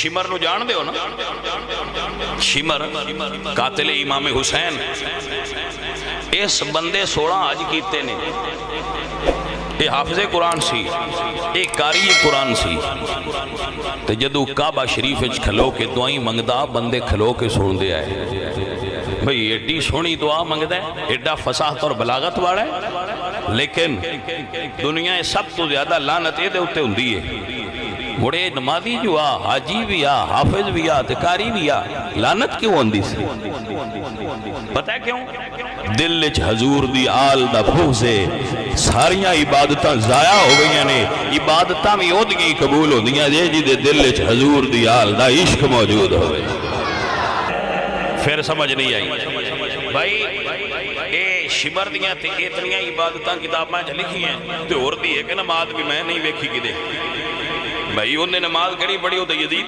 شمر نو جان دے ہو نا؟ شمر قاتل امام حسین، اس بندے 16 حج کیتے نے، یہ حافظ قرآن سی، یہ قاری قرآن سی، تے جدو کعبہ شریف وچ کھلو کے دعائیں منگدا بندے کھلو کے سن دے آئے بھئی ایڈی سونی دعا منگدا ہے، ایڈا فصاحت اور بلاغت والا ہے، لیکن دنیا سب تو زیادہ لعنت یہ دے ہوتے ہوندی ہے، مڑے نمازی جو آ، حاجی بھی آ، حافظ بھی آ، تکاری بھی آ، لعنت کیوں ہوندی سی؟ پتہ ہے کیوں؟ دل وچ حضور دی آل دا بغضے ساریاں عبادتاں ضائع ہو گئی نے، عبادتاں بھی اودگی قبول ہوندیاں جے جی دے دل وچ حضور دی آل دا عشق موجود ہوئے۔ پھر سمجھ نہیں آئی بھائی، اے شمر دیاں تے اتنیاں عبادتاں کتاباں چ لکھی ہیں تے اور دی ایک نماز بھی میں نہیں ویکھی کدے۔ بھائی انہیں نماز کڑی پڑھی ہوتا یزید